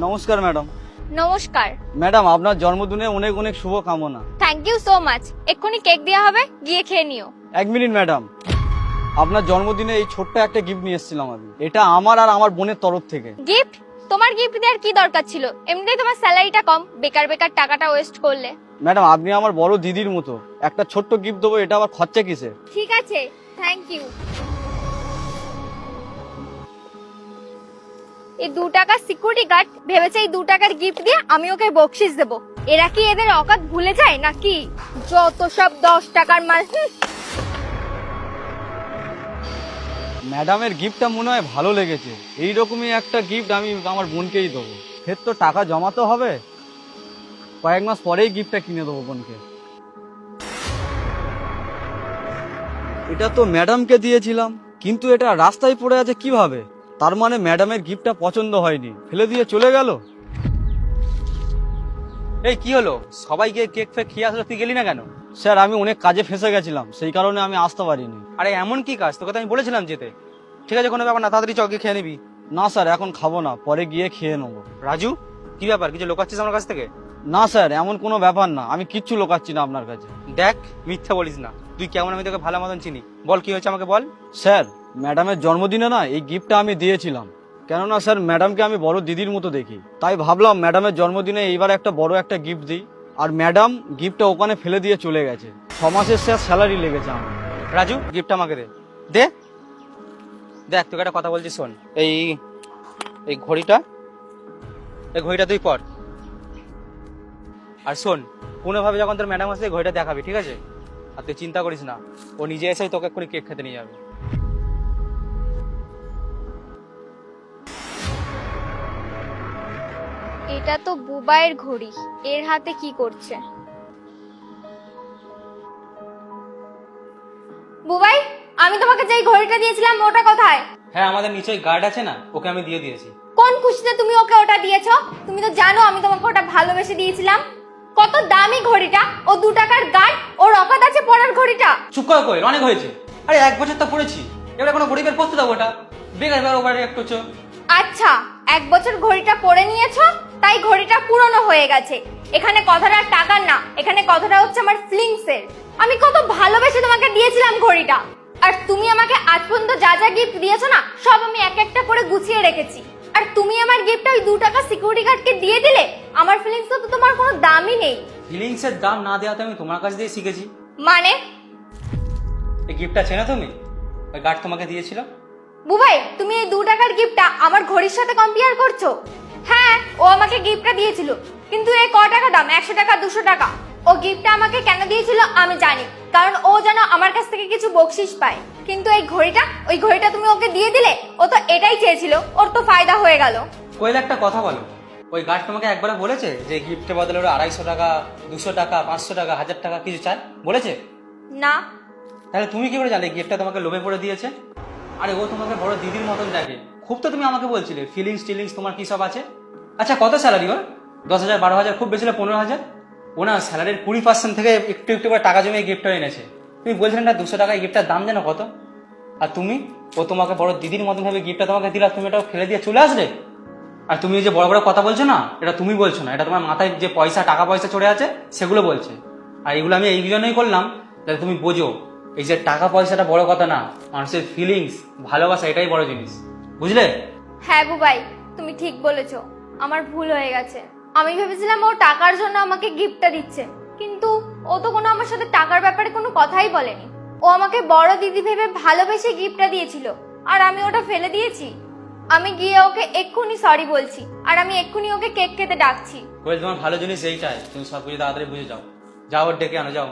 নমস্কার ম্যাডাম। নমস্কার। ম্যাডাম আপনার জন্মদিনে অনেক অনেক শুভ কামনা। Thank you so much. এক্ষুনি কেক দেওয়া হবে, গিয়ে খেয়ে নিও। এক মিনিট ম্যাডাম, আপনার জন্মদিনে এই ছোট্ট একটা গিফট নিয়ে এসেছিলাম আমি। এটা আমার আর আমার বোনের তরফ থেকে। গিফট? তোমার গিফট দেওয়ার কি দরকার ছিল? এমনিতেই তোমার স্যালারিটা কম, বেকার বেকার টাকাটা ওয়েস্ট করলে। ম্যাডাম আপনি আমার বড় দিদির মতো, একটা ছোট্ট গিফট দেবো, এটা আবার খরচা কিসে? ঠিক আছে, থ্যাংক ইউ। এই 2 টাকার সিকিউরিটি গার্ড ভেবেছে এই 2 টাকার গিফট দিয়ে আমি ওকে বকশিস দেব। এরা কি এদের অকাত ভুলে যায় নাকি? যত সব 10 টাকার মাল। ম্যাডামের গিফটটা মনে হয় ভালো লেগেছে। এইরকমই একটা গিফট আমি আমার বোনকেই দেবো। ফের তো টাকা জমাতে হবে, কয়েক মাস পরেই গিফটটা কিনে দেবো বোনকে। এটা তো ম্যাডামকে দিয়েছিলাম, কিন্তু এটা রাস্তায় পড়ে আছে কিভাবে? তার মানে ম্যাডামের গিফটটা পছন্দ হয়নি, ফেলে দিয়ে চলে গেল। এই কি হলো? সবাইকে কেক ফেক খেয়ে আসলো, তুই গেলি না কেন? স্যার আমি অনেক কাজে ফেঁসে গেছিলাম, সেই কারণে আমি আসতে পারিনি। আরে এমন কি কাজ, তোকে তো আমি বলেছিলাম যেতে। ঠিক আছে, কোনো ব্যাপার না, তাড়াতাড়ি চকে খেয়ে নিবি। না স্যার এখন খাবো না, পরে গিয়ে খেয়ে নেবো। রাজু, কি ব্যাপার? কিছু লোকাচ্ছিস আমার কাছ থেকে? না স্যার এমন কোনো ব্যাপার না, আমি কিচ্ছু লোকাচ্ছি না আপনার কাছে। দেখ, মিথ্যা বলিস না। তুই কেমন, আমি তোকে ভালো মতন চিনি। বল কি হয়েছে আমাকে বল। স্যার ম্যাডামের জন্মদিনে না এই গিফটটা আমি দিয়েছিলাম, কেননা স্যার ম্যাডামকে আমি বড় দিদির মতো দেখি, তাই ভাবলাম ম্যাডামের জন্মদিনে এইবার একটা বড় একটা গিফট দিই। আর ম্যাডাম গিফটটা ওখানে ফেলে দিয়ে চলে গেছে। 6 মাসের স্যার স্যালারি লেগেছে আমার। রাজু, গিফটটা আমাকে দে। দে দেখ, তোকে একটা কথা বলছি, শোন। এই এই ঘড়িটা, এই ঘড়িটা তুই পর। আর শোন, কোনোভাবে যখন তোর ম্যাডাম আসে ঘড়িটা দেখাবি, ঠিক আছে? আর তুই চিন্তা করিস না, ও নিজে এসে তোকে এক্ষুনি কেক খেতে নিয়ে যাবে। এটা তো বুবাইয়ের ঘড়ি, এর হাতে কি করছে? বুবাই, আমি তোমাকে যেই ঘড়িটা দিয়েছিলাম ওটা কোথায়? হ্যাঁ, আমাদের নিচে গার্ড আছে না, ওকে আমি দিয়ে দিয়েছি। কোন খুশিতে তুমি ওকে ওটা দিয়েছো? তুমি তো জানো আমি তোমাকে ওটা ভালোবেসে দিয়েছিলাম। কত দামি ঘড়িটা, ও 2 টাকার গার্ড, ওর অকাত আছে পড়ার ঘড়িটা। চুপ কর কই, অনেক হয়েছে। আরে 1 বছর তো পড়েছি, এবারে কোনো গরিবের পড়তে দেবো ওটা? বেকার বেকার ওভার রিঅ্যাক্ট করছো। আচ্ছা, 1 বছর ঘড়িটা পরে নিয়েছো, তাই ঘড়িটা পুরনো হয়ে গেছে। এখানে কথাটা টাকার না, এখানে কথাটা হচ্ছে আমার ফিলিংস এর। আমি কত ভালোবেসে তোমাকে দিয়েছিলাম ঘড়িটা, আর তুমি আমাকে আজ পর্যন্ত যা যা গিফট দিয়েছো না, সব আমি এক একটা করে গুছিয়ে রেখেছি। আর তুমি আমার গিফটটা ওই 2 টাকা সিকিউরিটি গার্ডকে দিয়ে দিলে। আমার ফিলিংস তো তোমার কোনো দামই নেই। ফিলিংস এর দাম না দেওয়াতে আমি তোমার কাছ দিয়ে শিখেছি। মানে? এই গিফটটা চেনো তুমি? ওই গার্ড তোমাকে দিয়েছিল। বুবাই, তুমি এই 2 টাকার গিফটটা আমার ঘড়ির সাথে কম্পেয়ার করছো? হ্যাঁ, ও আমাকে গিফটটা দিয়েছিল, কিন্তু এই ক টাকা দাম? 100 টাকা, 200 টাকা। ও গিফটটা আমাকে কেন দিয়েছিল আমি জানি, কারণ ও যেন আমার কাছ থেকে কিছু বকশিশ পায়। কিন্তু এই ঘড়িটা, ওই ঘড়িটা তুমি ওকে দিয়ে দিলে, ও তো এটাই চেয়েছিল, ওর তো ফায়দা হয়ে গেল। কইলে একটা কথা বলো, ওই গার্ড তোমাকে একবার বলেছে যে গিফটের বদলে ওরা 250 টাকা, 200 টাকা, 500 টাকা, 1000 টাকা কিছু চায়? বলেছে? না। তাহলে তুমি কি করে জানলে গিফটটা তোমাকে লোভে পড়ে দিয়েছে? আরে ও তোমাকে বড় দিদির মতন দেখে। খুব তো তুমি আমাকে বলছিলে ফিলিংস টিলিংস তোমার কি সব আছে। আচ্ছা, কত স্যালারি ওর? 10,000, 12,000, খুব বেশি হলে 15,000। ও না স্যালারির 20% থেকে একটু একটু করে টাকা জমিয়ে গিফটটা এনেছে। তুমি বলছিলেন না 200 টাকায় গিফটটার দাম জানো কত? আর তুমি, ও তোমাকে বড় দিদির মতন ভাবে গিফটটা তোমাকে দিলা, তুমি এটাও ফেলে দিয়ে চলে আসলে। আর তুমি এই যে বড় বড় কথা বলছো না, এটা তুমি বলছো না, এটা তোমার মাথায় যে পয়সা, টাকা পয়সা চড়ে আছে সেগুলো বলছে। আর এগুলো আমি এই জন্যই করলাম যাতে তুমি বোঝো, এই যে টাকা পয়সাটা বড় কথা না, মানুষের ফিলিংস, ভালোবাসা এটাই বড় জিনিস, বুঝলে? হ্যাঁ বুবাই, তুমি ঠিক বলেছো, আমার ভুল হয়ে গেছে। আমি ভেবেছিলাম ও টাকার জন্য আমাকে গিফটটা দিচ্ছে, কিন্তু ও তো কোনো আমার সাথে টাকার ব্যাপারে কোনো কথাই বলেনি। ও আমাকে বড় দিদি ভেবে ভালোবেসে গিফটটা দিয়েছিল, আর আমি ওটা ফেলে দিয়েছি। আমি গিয়ে ওকে এক্ষুনি সরি বলছি, আর আমি এক্ষুনি ওকে কেক খেতে ডাকছি। বলে তোমার ভালো জিনিস এইটাই, তুমি সব কিছু তাড়াতাড়ি বুঝে যাও। যাও, ওর ডেকে আনো, যাও।